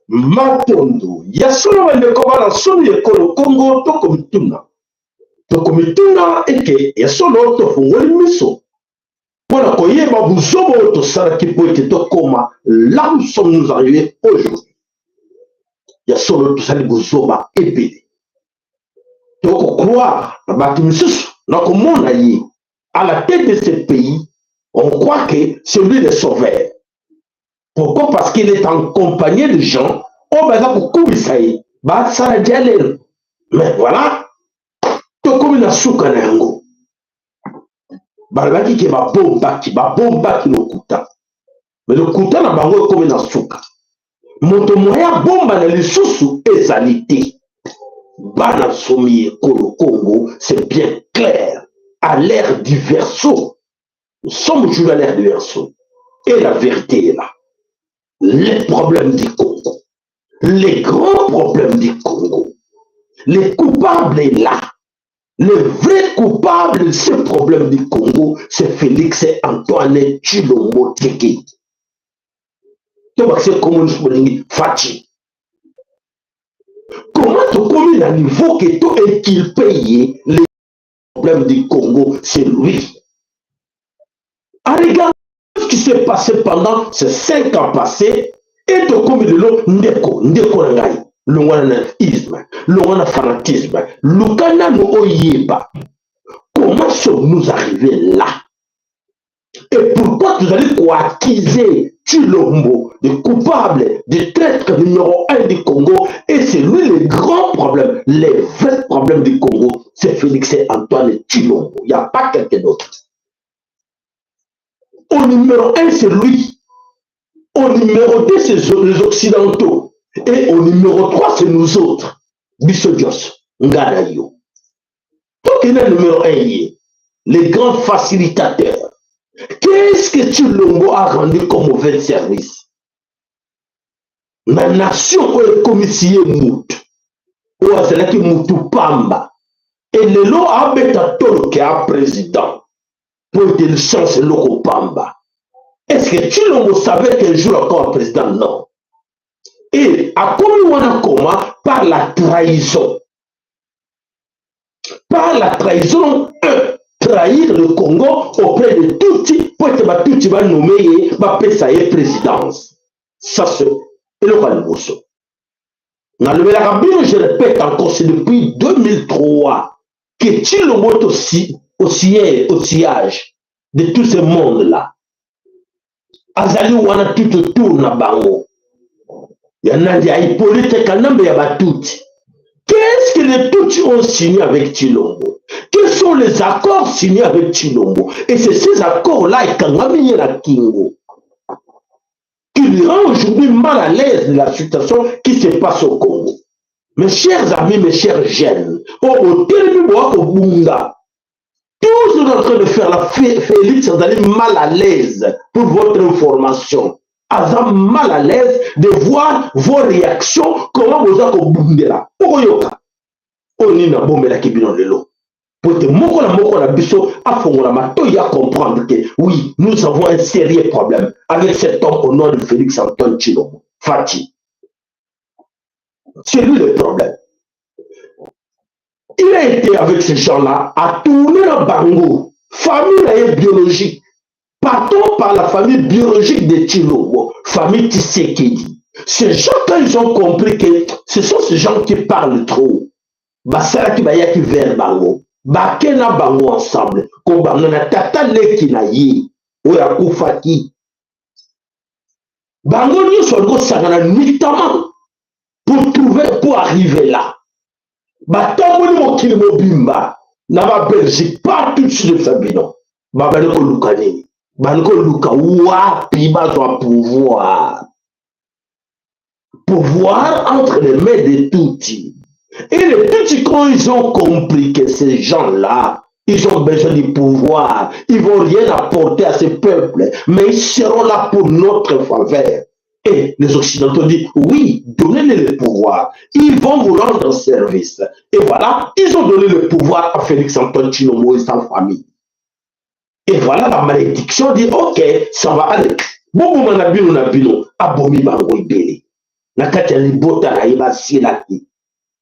Matondo, yasolo bandeko bana soni ekolo Congo tokomituna eke yasolo tofungoli miso mpona koyeba buzobo tosalaki po ete tokoma là où sommes nous arrivés aujourd'hui. Yasolo tosali buzoba ebele tokocroire na bato misusu na komona ye à la tête de ce pays. On croit que c'est lui le sauveur. Pourquoi? Parce qu'il est accompagné de gens. Oh, ben là, pour Koubisaï, bah, ça a déjà l'air. Mais voilà, tout comme une souka nango. Bah, le baki qui va bomba qui le kuta. Mais le kuta n'a pas comme une souka. Moto moya bomba na le sous et salité. Bah, na somi Kolo Congo, c'est bien clair. À l'ère du verso. Nous sommes toujours à l'ère du verso. Et la vérité est là. Les problèmes du Congo. Les grands problèmes du Congo. Les coupables est là. Le vrai coupable de ce problème du Congo, c'est Félix Antoine Tshilombo Tshisekedi. C'est comme une Fachi. Comment tu communes à niveau que toi et qu'il paye les problèmes du Congo, c'est lui. À regarder ce qui s'est passé pendant ces 5 ans passés, et de comme de l'eau, ndeko nangai, l'ouanaisme, l'ouana fanatisme, l'oukana no oyeba. Comment sommes-nous arrivés là? Et pourquoi vous allez accuser Tshilombo de coupable, de traître numéro 1 du Congo? Et c'est lui le grand problème, les vrais problèmes du Congo, c'est Félix Antoine Tshilombo. Il n'y a pas quelqu'un d'autre. Au numéro 1, c'est lui. Au numéro 2, c'est les Occidentaux. Et au numéro 3, c'est nous autres. Bissodios, Ngadayo. Donc, il est le numéro 1, les grands facilitateurs. Qu'est-ce que Tshilombo a rendu comme mauvais service? La nation est commissie mout. Ou à celle qui moutou pamba. Et le lot a bêta tolo qui a président. Pour qu'il change le pamba. Est-ce que Tshilombo savait qu'un jour encore président? Non. Et à comment par la trahison. Par la trahison, trahir le Congo auprès de Tutsi, pour que Tutsi va nommer Pessaye présidence. Ça c'est le Kalboso. Dans le Rabino, je répète encore, c'est depuis 2003 que Tshilombo est au sillage de tout ce monde-là. Azali wana tout tourne na bango. Yanandi a Hippolyte Kanambe ya Batuti. Qu'est-ce que les Tutsis ont signé avec Tshilombo? Quels sont les accords signés avec Tshilombo? Et c'est ces accords-là et Kangami la Kingo qui lui rend aujourd'hui mal à l'aise de la situation qui se passe au Congo. Mes chers amis, mes chers jeunes, au Bunga, tous sont en train de faire la Félix, vous allez mal à l'aise pour votre information. Vous êtes mal à l'aise de voir vos réactions, comment vous avez bombé là. Oyoka. Onina bombe la kibino lelo. Pour que moko la biso afongola mato ya comprendre que oui, nous avons un sérieux problème avec cet homme au nom de Félix Antoine Tshilombo. Fachi. C'est lui le problème. Il a été avec ces gens-là à tourner le bango. Famille biologique. Partons par la famille biologique de Tshilombo, famille Tshisekedi. Ces gens, quand ils ont compris que ce sont ces gens qui parlent trop, basala ki baya ki vers bango, bakena bango ensemble, ko bango na tata leki na ye, oya kufaki. Bango ni songo sangana notamment pour arriver là. Batomoni mokili mobimba na ba Belgique partout sur le Fabino. Babane ko lukani. Banko luka wapi bazwa pouvoir. pouvoir entre les mains des Tutsis. Et les Tutsis, quand ils ont compris que ces gens-là, ils ont besoin du pouvoir, ils ne vont rien apporter à ce peuple, mais ils seront là pour notre faveur. Et les Occidentaux disent, oui, donnez-les le pouvoir. Ils vont vous rendre service. Et voilà, ils ont donné le pouvoir à Félix-Antoine Tshilombo et sa famille. Et voilà la malédiction dit, ok, ça va aller. Bobo manabino nabino, abomi bango ibele. Nakati ya libota na iba silaki.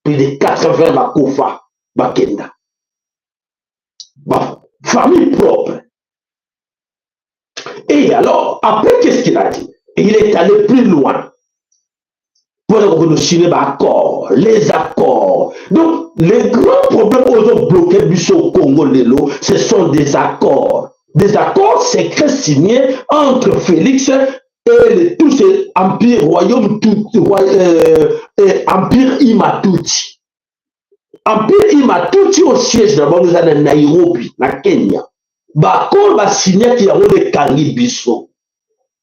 Plus de 80 bakufa, bakenda. Bah, famille propre. Et alors, après, qu'est-ce qu'il a dit? Il est allé plus loin. Pour reconnaître accords, les accords. Donc, les grands problèmes qui ont bloqué au Congo, ce sont des accords. Des accords secrets signés entre Félix et tous ces empires, royaumes, empire Imatuti. Empire Imatuti au siège d'abord, nous allons à Nairobi, na Kenya. Bakor va signer qu'il y a des Kangi Bisso.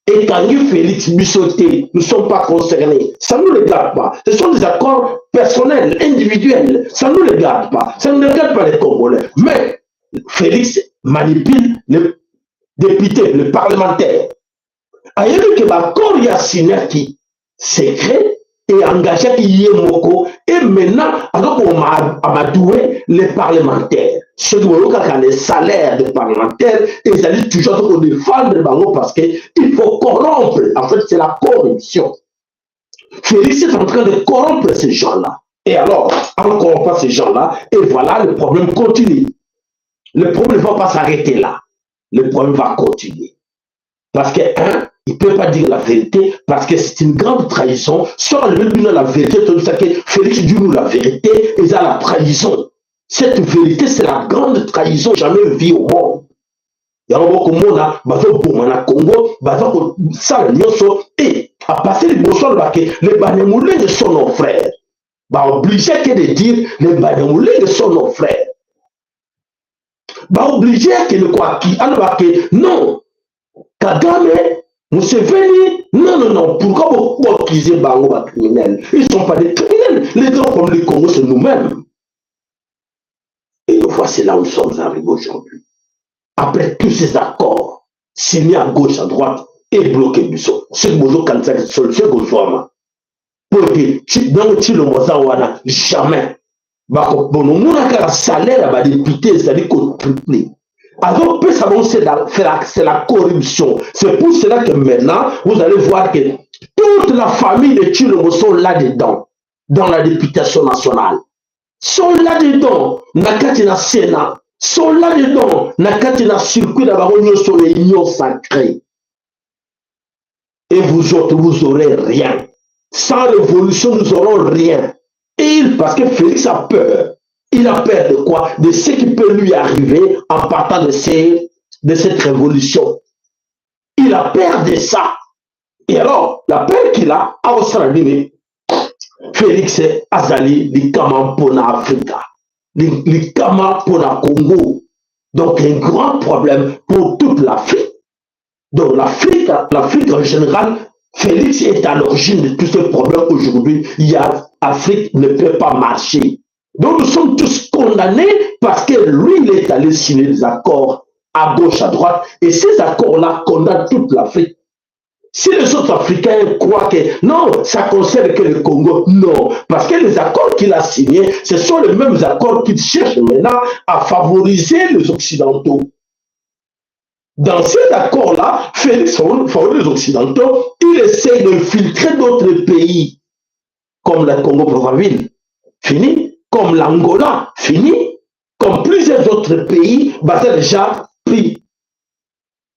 Et Kangi Félix Bissoté, nous ne sommes pas concernés. Ça ne nous regarde pas. Ce sont des accords personnels, individuels. Ça ne nous regarde pas. Ça ne regarde pas les Congolais. Mais Félix manipule les députés, les parlementaires. Ailleurs que l'accord y a signé qui secret et engagé qui y est moko. Et maintenant, alors on m'a amadoué les parlementaires. Ceux qui ont les salaires des parlementaires, ils allaient toujours défendre Bango parce qu'il faut corrompre. En fait, c'est la corruption. Félix est en train de corrompre ces gens-là. Et alors, en ne corrompant ces gens-là, et voilà, le problème continue. Le problème ne va pas s'arrêter là. Le problème va continuer. Parce que, il ne peut pas dire la vérité, parce que c'est une grande trahison. Soit le même la vérité, tout ça que Félix dit nous la vérité, et ça la trahison. Cette vérité, c'est la grande trahison jamais vue au monde. Il y a beaucoup de monde là, au Congo, ça et à partir du bonsoir, les Banémoulés sont nos frères. Obligé de dire les Banémoulés sont nos frères. Obligé que le quoi qui, alors non, Kagame, Museveni, non, pourquoi vous accusez Bango de criminels? Ils ne sont pas des criminels. Les gens comme le Congo, c'est nous-mêmes. Et voici là où nous sommes arrivés aujourd'hui. Après tous ces accords signés à gauche, à droite et bloqués du sol, c'est que vous avez une solution que vous avez. Pour que dans le Tshilombo, jamais. Pour nous, un salaire à député, c'est-à-dire qu'on triple. Alors, c'est la corruption. C'est pour cela que maintenant, vous allez voir que toute la famille de Tshilombo sont là-dedans, dans la députation nationale. Sont là-dedans, nakati na Sénat. Sont là-dedans, nakati na circuit d'abord sur les unions sacrées. Et vous autres, vous n'aurez rien. Sans révolution, nous n'aurons rien. Et parce que Félix a peur. Il a peur de quoi? De ce qui peut lui arriver en partant de cette révolution. Il a peur de ça. Et alors, la peur qu'il a, à Australie, Félix Azali, le Kama pour l'Afrique, le Kama pour la Congo. Donc, un grand problème pour toute l'Afrique. Donc, l'Afrique en général, Félix est à l'origine de tous ces problèmes aujourd'hui. L'Afrique ne peut pas marcher. Donc, nous sommes tous condamnés parce que lui, il est allé signer des accords à gauche, à droite. Et ces accords-là condamnent toute l'Afrique. Si les autres Africains croient que non, ça concerne que le Congo, non. Parce que les accords qu'il a signés, ce sont les mêmes accords qu'il cherche maintenant à favoriser les Occidentaux. Dans ces accords-là, Félix favorise les Occidentaux, il essaie de filtrer d'autres pays, comme le Congo-Brazzaville, fini, comme l'Angola, fini, comme plusieurs autres pays, c'est déjà pris.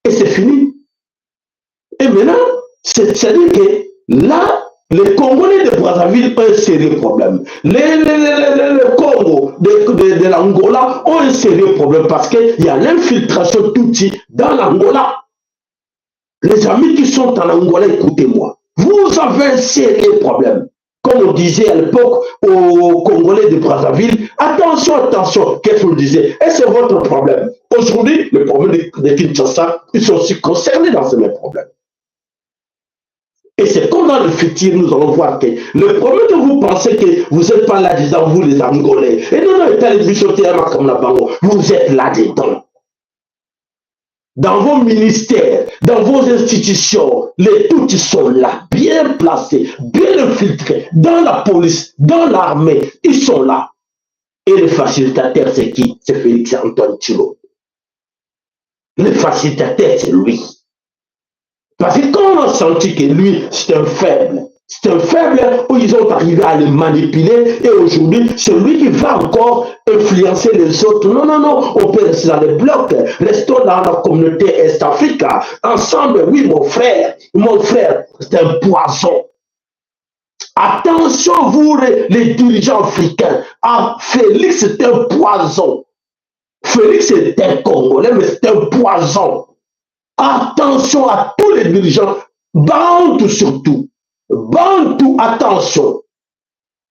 Et c'est fini. Et maintenant, c'est-à-dire que là, les Congolais de Brazzaville ont un sérieux problème. Le Congo de l'Angola ont un sérieux problème parce qu'il y a l'infiltration Tutsi dans l'Angola. Les amis qui sont en Angola, écoutez-moi. Vous avez un sérieux problème. Comme on disait à l'époque aux Congolais de Brazzaville, attention, qu'est-ce que vous disiez? Et c'est votre problème. Aujourd'hui, le problème de Kinshasa, ils sont aussi concernés dans ce même problème. Et c'est comme dans le futur, nous allons voir que le problème que vous pensez que vous n'êtes pas là-dedans, vous les Angolais. Et non, vous êtes là-dedans. Dans vos ministères, dans vos institutions, les tous sont là, bien placés, bien infiltrés, dans la police, dans l'armée, ils sont là. Et le facilitateur, c'est qui? C'est Félix Antoine Tshilombo. Le facilitateur, c'est lui. Parce que quand on a senti que lui, c'est un faible où ils ont arrivé à le manipuler et aujourd'hui, c'est lui qui va encore influencer les autres. Non, non, non, on peut rester dans les blocs, restons dans la communauté Est-Afrique, ensemble, oui, mon frère, c'est un poison. Attention, vous, les dirigeants africains, ah, Félix, c'est un poison. Félix est un Congolais, mais c'est un poison. Attention à tous les dirigeants, Bantou surtout. Bantou, attention.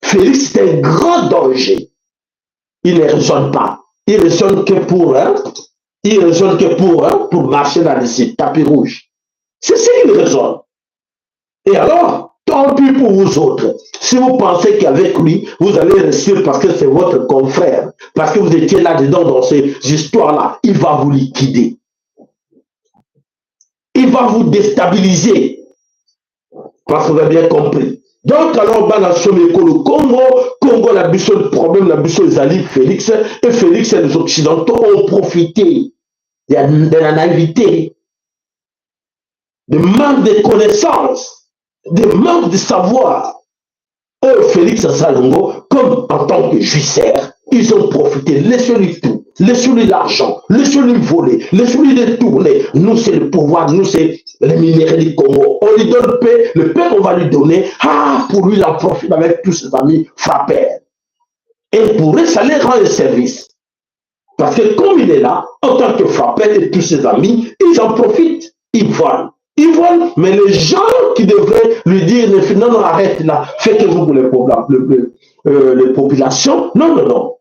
Félix est un grand danger. Il ne raisonne pas. Il raisonne que pour marcher dans les tapis rouges. C'est ça qu'il raisonne. Et alors, tant pis pour vous autres. Si vous pensez qu'avec lui, vous allez réussir parce que c'est votre confrère, parce que vous étiez là-dedans dans ces histoires-là, il va vous liquider. Il va vous déstabiliser. Parce que vous avez bien compris. Donc, alors, le Congo, la biche le problème, la biche les alliés Félix, et Félix et les Occidentaux ont profité de la naïveté, de manque de connaissances, de manque de savoir. Félix Salongo, comme en tant que jouisseur, ils ont profité, laissez-lui tout. Laissez-lui l'argent, laissez-lui voler, laissez-lui détourner. Nous, c'est le pouvoir, nous, c'est les minéraux du Congo. On lui donne paix, le paix qu'on va lui donner, pour lui, il en profite avec tous ses amis frappeurs. Et pour eux, ça les rend un service. Parce que comme il est là, en tant que frappeur et tous ses amis, ils en profitent, ils volent. Ils volent, mais les gens qui devraient lui dire, non, non, arrête là, fais quelque chose pour les populations. Non, non, non.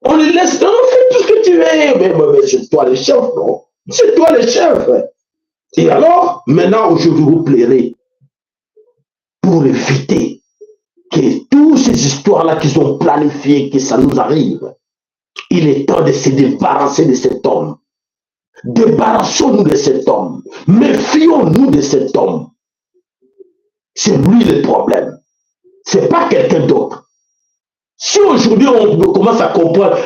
On les laisse, non, fais tout ce que tu veux. Mais c'est toi le chef, non? C'est toi le chef. Et alors, maintenant, je vous plairai pour éviter que toutes ces histoires-là qu'ils ont planifiées, que ça nous arrive, il est temps de se débarrasser de cet homme. Débarrassons-nous de cet homme. Méfions-nous de cet homme. C'est lui le problème. C'est pas quelqu'un d'autre. Si aujourd'hui on commence à comprendre,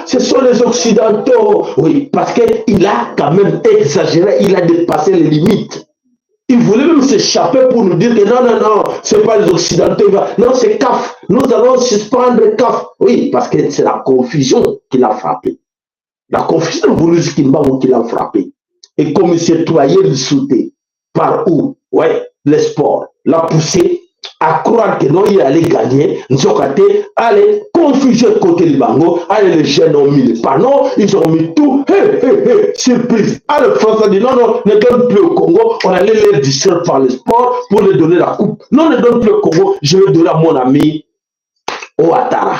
ce sont les Occidentaux, oui, parce qu'il a quand même exagéré, il a dépassé les limites. Il voulait même s'échapper pour nous dire que non, non, non, ce n'est pas les Occidentaux, non, c'est CAF, nous allons suspendre CAF. Oui, parce que c'est la confusion qui l'a frappé. La confusion voulait qui l'a frappé. Et comme il s'est toyé le sauté, par où? Ouais, le sport, l'a poussé à croire que non, il allait gagner, allez, confusion côté Libango, allez, les jeunes ont mis les panneaux, ils ont mis tout, surprise. Alors, France a dit non, non, ne donne plus au Congo, on allait les distraire par le sport pour leur donner la coupe. Non, ne donne plus au Congo, je vais donner à mon ami Ouattara.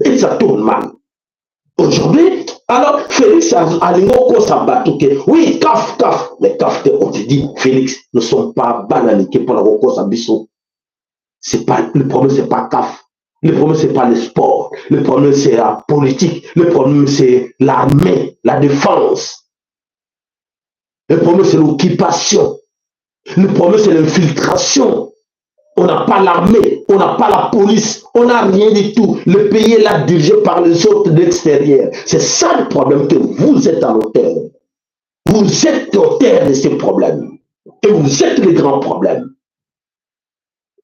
Et ça tourne mal. Aujourd'hui, alors Félix Alingo Sabato, oui, CAF, mais CAF, on te dit, Félix, ne sont pas bananiqués pour la Roko Sabiso. C'est pas, le problème, c'est pas CAF. Le problème, c'est pas le sport. Le problème, c'est la politique. Le problème, c'est l'armée, la défense. Le problème, c'est l'occupation. Le problème, c'est l'infiltration. On n'a pas l'armée, on n'a pas la police, on n'a rien du tout. Le pays est là dirigé par les autres de l'extérieur. C'est ça le problème, que vous êtes à l'auteur. Vous êtes l'auteur de ces problèmes. Et vous êtes les grands problèmes.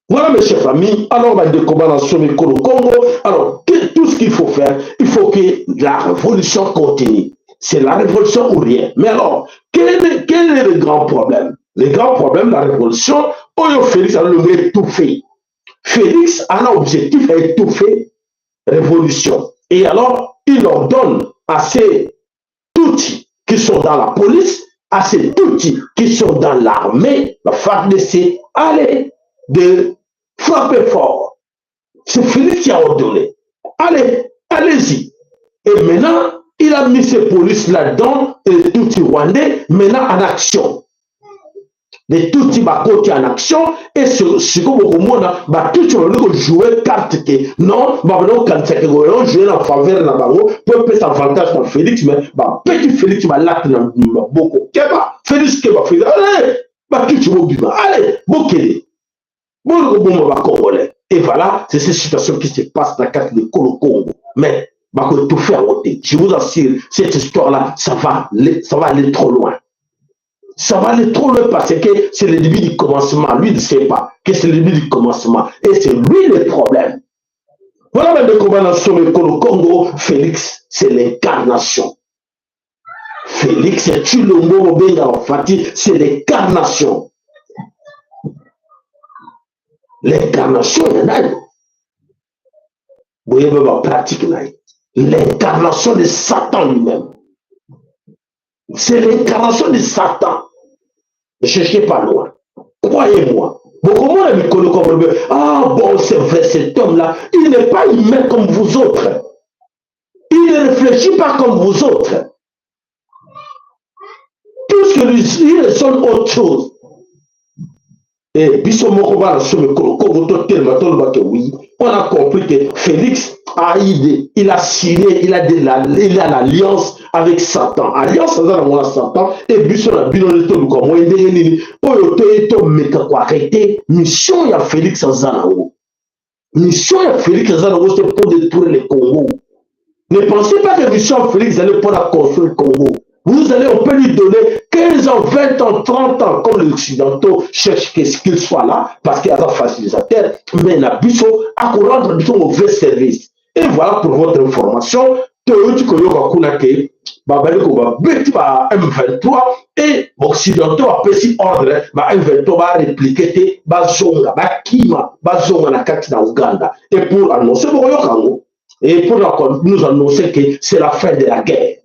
Voilà mes chers amis, alors on va découvrir dans ce micro au Congo. Alors, tout ce qu'il faut faire, il faut que la révolution continue. C'est la révolution ou rien. Mais alors, quel est le grand problème? Le grand problème, la révolution, Félix a le étouffé. Félix a un objectif à étouffer révolution. Et alors, il ordonne à ces outils qui sont dans la police, à ces outils qui sont dans l'armée, la FARDC, allez, de frapper fort. C'est Félix qui a ordonné. Allez, allez-y. Et maintenant, il a mis ses polices là-dedans, et tout Rwandais, maintenant en action. Les Tutsis côté en action et ce que vous comprenez, Tutsis vont jouer carte que non, vont jouer en faveur de la bango, peut être avantage pour Félix, mais petit Félix va l'acte dans beaucoup. Félix qui va faire, allez, Tutsis vont bien, allez, bokele, bon congolais. Et voilà, c'est cette situation qui se passe dans la carte de Congo. Mais tout faire ôter. Je vous assure, cette histoire-là, ça va aller trop loin. Ça va aller trop loin parce que c'est le début du commencement. Lui ne sait pas que c'est le début du commencement. Et c'est lui le problème. Voilà le combat dans le Congo. Félix, c'est l'incarnation. Félix, c'est Chilombo Obenga Fati, c'est l'incarnation. L'incarnation, il y en a. Vous voyez, ma pratique, l'incarnation de Satan lui-même. C'est l'incarnation de Satan. Ne cherchez pas loin. Croyez-moi. Ah bon, c'est vrai, cet homme-là, il n'est pas humain comme vous autres. Il ne réfléchit pas comme vous autres. Puisque lui, il est autre chose. Et on a compris que Félix a idée, il a signé, il a l'alliance avec Satan. Alliance avec Satan, et Bisson a binoné comme moi, arrêter mission à Félix Azanao. Mission à Félix Azanao, c'est pour détruire le Congo. Ne pensez pas que mission à Félix allait pour la construire le Congo. Vous allez, on peut lui donner 15 ans, 20 ans, 30 ans, comme les Occidentaux cherchent qu'il soit là, parce qu'il y a un facilitateur, mais la Bissot a rendre un mauvais service. Et voilà pour votre information, M23 et Occidentaux a pris ordre, M23 va répliquer, Bazonga, Bakima, Bazonga na kati na Ouganda. Et pour annoncer, et pour nous annoncer que c'est la fin de la guerre.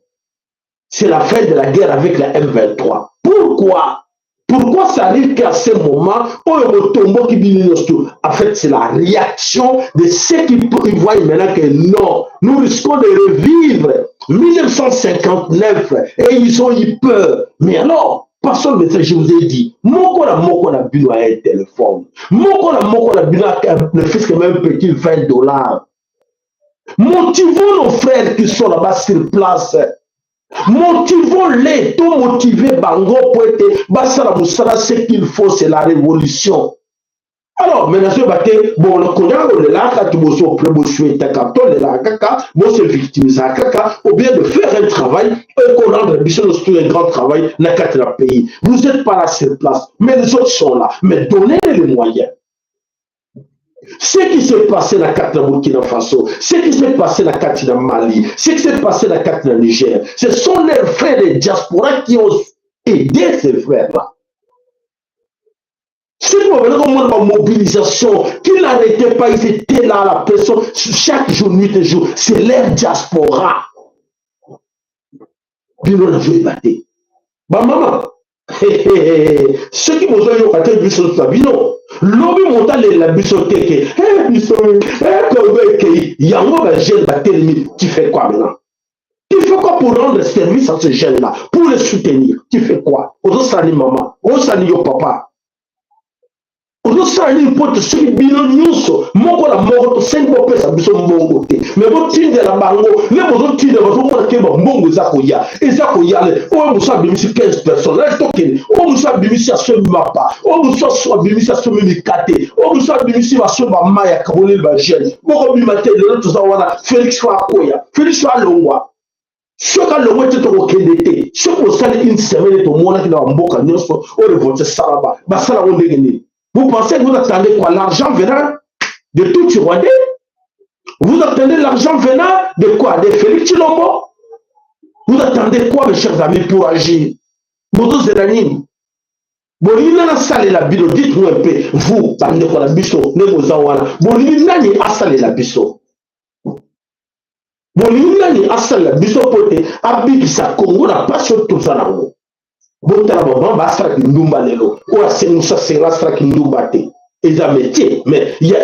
C'est la fin de la guerre avec la M23. Pourquoi? Pourquoi ça arrive qu'à ce moment, en fait, c'est la réaction de ceux qui voient maintenant que non, nous risquons de revivre 1959 et ils ont eu peur. Mais alors, passons le message, je vous ai dit, moko la bino a un téléphone, moko la bino a ne fait que même petit $20. Motivons nos frères qui sont là-bas sur place. Motivons-les, tout motiver Bango pour être Bassara Moussara, ce qu'il faut, c'est la révolution. Alors, maintenant, je vais bon, le connard, le lac, tu me souhaite le takato, le lac, moi, c'est victimiser caca, ou bien de faire un travail, et qu'on rende un grand travail, n'a qu'à le pays. Vous n'êtes pas là sur place, mais les autres sont là. Mais donnez-les les moyens. Ce qui s'est passé dans la carte de Burkina Faso, ce qui s'est passé dans la carte de Mali, ce qui s'est passé dans la carte de Niger, ce sont les frères des diasporas qui ont aidé ces frères-là. C'est pour la mobilisation, qu'ils n'arrêtaient pas, ils étaient là à la personne, chaque jour, nuit et jour, c'est leur diaspora. Puis on a joué batté. Bah maman, ceux qui m'ont dit que tu as vu Sabino, l'homme monta la bisoteke, tu fais quoi maintenant? Tu fais quoi pour rendre service à ces jeunes-là, pour les soutenir? Tu fais quoi? Aux sali maman, aux sali papa. Aux sali pote, ceux qui bino nyuso, moko la moko, 5 mois ça biso mbongo te. Mais vous tirez de la bango, mais vous tirez de votre monde qui est mbongo zakoya, et zakoya, on vous a bimisi 15 personnes, là token, on vous a bimisi à ce mapa, on vous a bimisi à ce mimikate, on vous a bimisi à ce maya kabole bajel, moko bimate le tout ça wana, Félix soit koya, Félix soit longwa. Ce que le wet est au Kédété, ce qu'on sale une semaine au monde qui n'a pas mboka nyoso, on le vote salaba, basala on dégainé. Vous pensez que vous attendez quoi? L'argent venant de tout Rwandais? Vous attendez l'argent venant de quoi? De Félix Chilombo? Vous attendez quoi, mes chers amis, pour agir? Bodo Zélanine. Bolini n'a salé la bino, dites-nous un peu, vous, bande de la biso, Nemozawana. Bolini n'a salé la biso. Bolini n'a salé la biso pour te abibisa Congo n'a pas sur tout ça là. Botala baba basra kindumba lelo ou asenusa serasra kindumba te eza métier mais il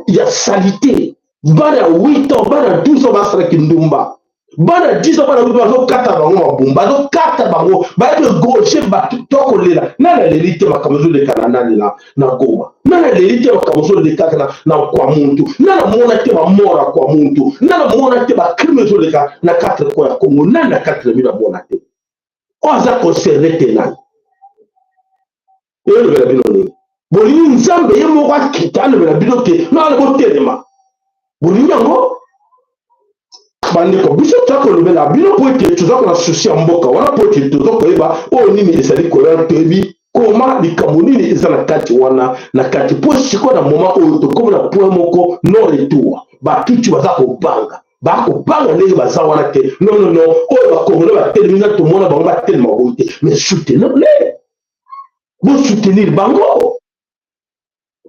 y a salité bana 8 ans bana 12 ans basra kindumba bana 10 ans bana bazo kata bango mabumba bazo kata bango ba de gauche ba toko lela nana l'élite makamozo de kanana na Goma nana l'élite makamozo de kanana na kwa muntu nana mona te ba mora kwa muntu nana mona te ba crime zo leka na 4 kwa ya Congo nana 4000 na bona te oza concerné te nani le bela bino ni boli nzambe ye moko akita le bela bino te na le botelema boli yango bandeko biso tokolobela bino po ete toza kona susi ya mboka wana po ete toza koyeba oyo nini ezali koya toyebi koma likambo nini eza na kati wana na kati po sikoyo na moma oyo tokomi na point moko non retour batuti baza kobanga bakobanga ndenge baza wana te non oyo bakongole batelemi nga tomona bango batelema boyi te mais soutenir bosoutenir bango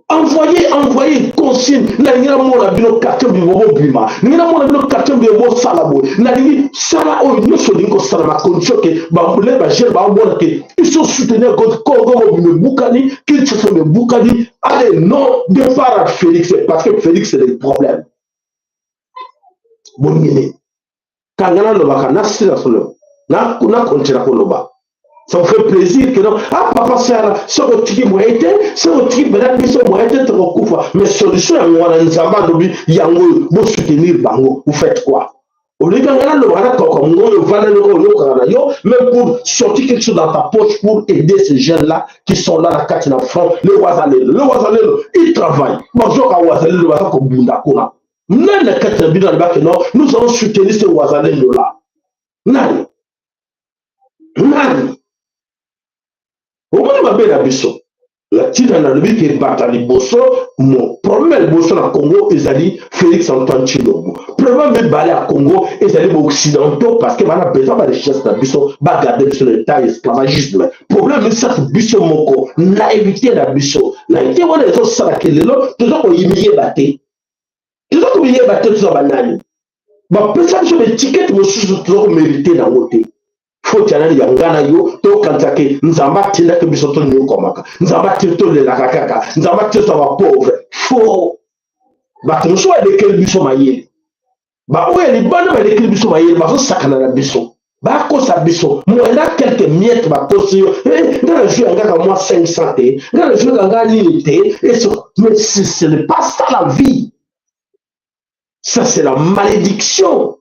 envoyer consigne na ngira mona bino quartier bibo bima ngira mona bino quartier bibo sala boy na ngi sala o nyoso lingo sala ma condition ke ba le ba gère ba mona ke ils sont soutenir contre Congo bino bukani qu'ils se sont bukani allez non départ à Félix parce que Félix c'est le problème bon ngene kangana lo bakana sila solo na kuna kontira ko loba. Ça me fait plaisir que non. Ah, papa, c'est un petit moyen, c'est un petit moyen, c'est un moyen de recouvrir. Mais solution, on a un zamba de yango, vous soutenir bango, vous faites quoi? Au lieu d'en aller le voilà comme on le valait le même pour sortir quelque chose dans ta poche pour aider ces jeunes-là qui sont là, la carte dans le front, le Ouazalé, ils travaillent. Bonjour à Ouazalé, le Ouazalé comme Bundakuna. Même la carte dans le bac, non, nous allons soutenir ce Ouazalé-là. Nani. Omo mabe na biso la tina na lobi ke batali boso mon problème boso na Congo ezali Félix Antoine Tshilombo problème me balé à Congo ezali occidentaux parce que bana besoin ba richesse na biso ba garder biso l'état esclavagisme problème ça biso moko na éviter na biso na été wana ezo sala kelelo tozo ko yimiye baté tozo banani ba pesa biso les tickets mosusu tozo mériter na wote faut que tu yangana yo to kantake nzamba tinda ke biso to nyo komaka nzamba tinto le la kaka nzamba tinto ba pauvre faut ba to so de kel biso mayele ba o eli bana ba de kel biso mayele ba so sakana na biso ba ko sa biso mo ela quelques miettes ba ko si dans je ngaka moi 500 te dans je ngaka ni te et mais ce n'est pas ça la vie, ça c'est la malédiction.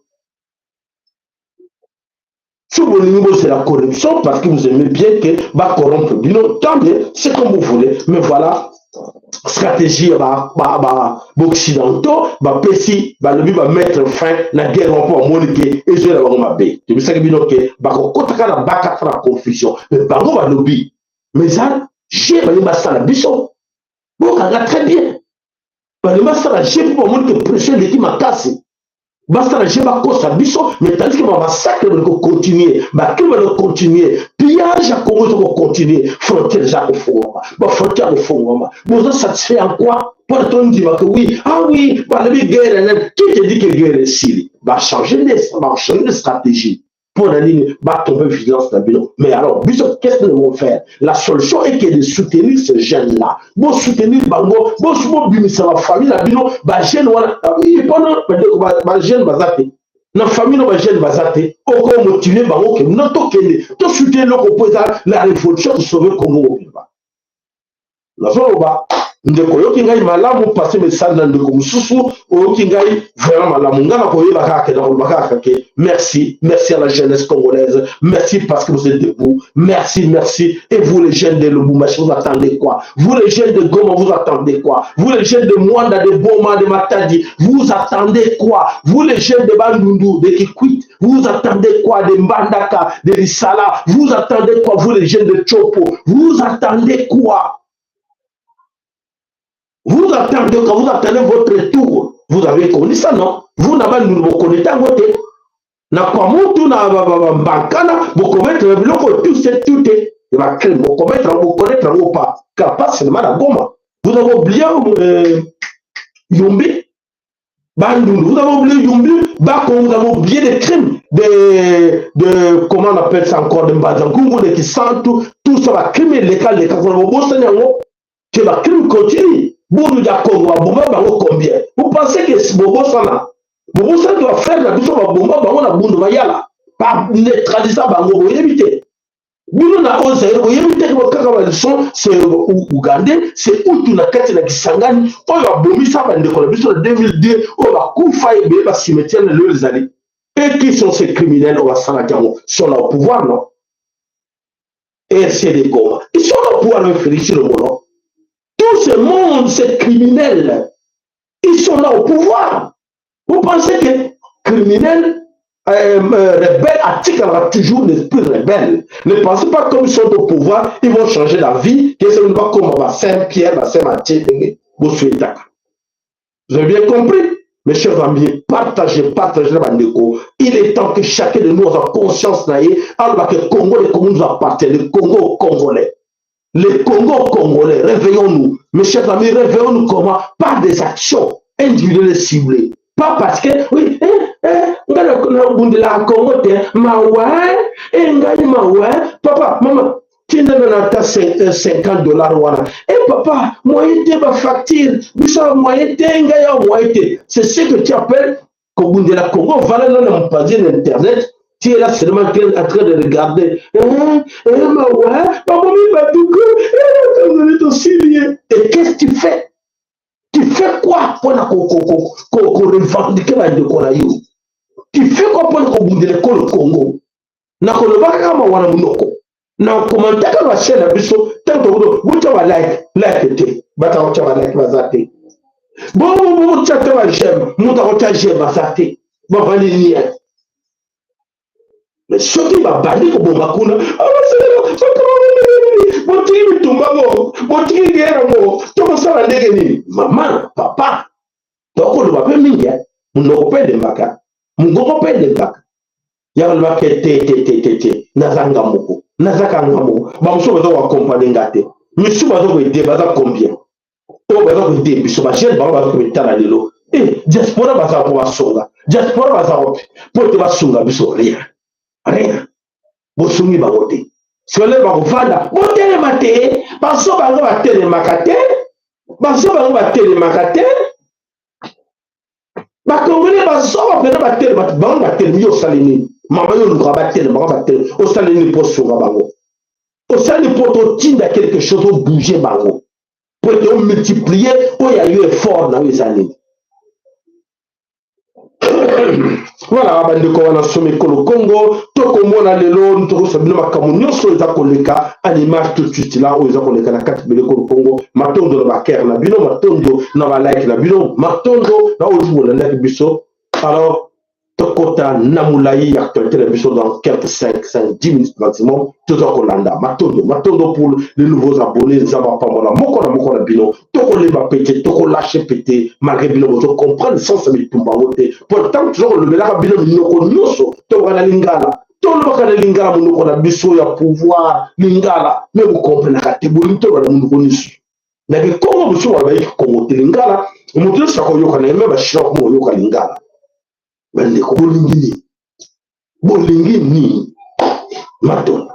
Si vous voulez, c'est la corruption parce que vous aimez bien que va corrompre. Tant mieux, c'est comme vous voulez. Mais voilà, stratégie occidentaux, Pessi, le but va mettre fin à la guerre pour Monique et je vais avoir ma baie. C'est ça que la confusion. Mais Bango va lobby. Mais ça, j'ai la bichon. Bon, très bien. J'ai pour Monique prêcher l'équipe m'a cassé. Basta je vais cause biso mais tandis que ma massacre va continuer ba qui va continuer pillage à Congo va continuer frontière ja au fond ba frontière au fond vous êtes satisfait en quoi pour ton dire que oui bah la guerre qui te dit que guerre est Syrie va changer de stratégie pour la ligne va tomber vigilance dans le mais alors biso qu'est-ce que nous allons faire? La solution est que de soutenir ces jeunes là bon soutenir bango bon souvent bimisa la famille la bino ba jeune wala oui pendant ba jeune bazate na famille no ba jeune bazate oko motiver bango que non to kende to soutenir le opposant la révolution pour sauver Congo viva la zoloba ndeko yoki ngai malamu passer message na ndeko mususu oyoki ngai vraiment malamu ngana koyeba kaka na kolobaka ke merci à la jeunesse congolaise, merci parce que vous êtes debout, merci et vous les jeunes de Lubumbashi vous attendez quoi? Vous les jeunes de Goma vous attendez quoi? Vous les jeunes de Mwanda, de Boma, de Matadi vous attendez quoi? Vous les jeunes de Bandundu, de Kikwit vous attendez quoi? De Mbandaka, de Lissala vous attendez quoi? Vous les jeunes de Chopo vous attendez quoi? Vous attendez quand vous attendez votre tour. Vous avez connu ça, non? Vous n'avez pas connu ça, votre na kwa mutu na bankana vous commettre tout c'est tout est va créer vous commettre vous connaître ou pas capable c'est mal à Goma. Vous avez oublié Yombi Bandundu, vous avez oublié Yombi Bako, vous avez oublié des crimes de comment on appelle ça encore de Mbazankungu de Kisantu tout ça va crimer les cas que la crime continue. Vous nous dites combien? Vous pensez que ce Bobo ça Bon, ça doit faire la biso ba bomba bango na bundu mayala. Pas neutraliser bango bo éviter. Bino na ozaire bo éviter ko kaka ba leçon c'est Ougandais, c'est Hutu na kati na Kisangani, oyo abomisa ba ndeko na biso na 2002 o ba kufa ebe ba cimetière na les alliés. Et qui sont ces criminels au Sanatiamo? Ils sont là au pouvoir, non? Et c'est des gommes. Ils sont là au pouvoir de féliciter le monde. Tout ce monde, c'est criminel. Ils sont là au pouvoir. Vous pensez que criminels, rebelles, attirent toujours l'esprit rebelle. Ne pensez pas comme ils sont au pouvoir, ils vont changer la vie, que ce n'est pas comme Saint-Pierre, Saint-Matthieu, vous avez bien compris? Mes chers amis, partagez la bandeko. Il est temps que chacun de nous ait conscience alors que le Congo, les Congos nous appartient, le Congo congolais. Le Congo congolais, réveillons-nous. Mes chers amis, réveillons-nous comment? Par des actions individuelles et ciblées. Pas parce que, oui, papa, maman, tu n'as 50 $. Et papa, moyen de ma facture, c'est ce que tu appelles Kobundela Congo. Voilà dans mon page d'internet. Tu es là seulement en train de regarder. Et qu'est-ce que tu fais? Tu fais quoi pour revendiquer la décoration? Tu fais quoi pour le Congo? Na kolobaka ma wana munoko. Na commentaire la chaîne abiso tant que vous tu like te. Bata tu vas like bazate. Bon tu vas j'aime, mon ta j'aime bazate. Bon vali ni. Mais ce qui va bandi ko bomba kuna. Bon tu mi tumbamo, bon tu guerre mo. To ça la ndege ni. Maman, papa. Donc on va pas mingi. Munoko pe de mbaka. Munoko pe de mbaka. Yalba ke te nazanga moko nazaka ngamo ba muso bazo wa compagnie ngate misu bazo ko ide baza combien o bazo ko ide biso ba jeune ba bazo ko bitana lelo diaspora baza ko basonga diaspora baza ko po te basunga biso rien bosungi ba wote sole ba ko fanda botele mate baso ba ko batele makate baso ba ko batele makate ba ko ngene baso ba pena batele ba batele yo salini. Maman yo nous rabattre, au salé ni pour sur bango. Au salé pour t'inda quelque chose au bouger bango. Pour te multiplier, où il y a eu effort dans les années. Voilà, bande ko wana somi ko le Congo, to ko mona lelo to ko sabino makamunyo so za koleka animage tout de suite là où ils ont koleka na 4 bele ko Congo, matondo na baker na bino matondo na ba like na bino matondo na ozu na ndaki biso. Alors Tokota Namulaï, actualité de l'émission dans quelques 5-10 minutes maximum. Tout ça qu'on l'a. Matondo pour les nouveaux abonnés, les abapamona, mokona bino, toko les bapété, toko lâcher pété, malgré bino, vous comprenez le sens de l'tumbaoté. Pourtant, toujours le mélange bino, minoko nyoso, toko la lingala. Tout le monde a lingala, minoko na biso, ya pouvoir, lingala. Mais vous comprenez la catégorie, tout le monde a minoko. Na ke Congo, vous savez, il y a Congo, lingala, et vous savez, ça qu'on yoka, même à Chinois, comme yoka lingala. Bande ko bolingi ni maton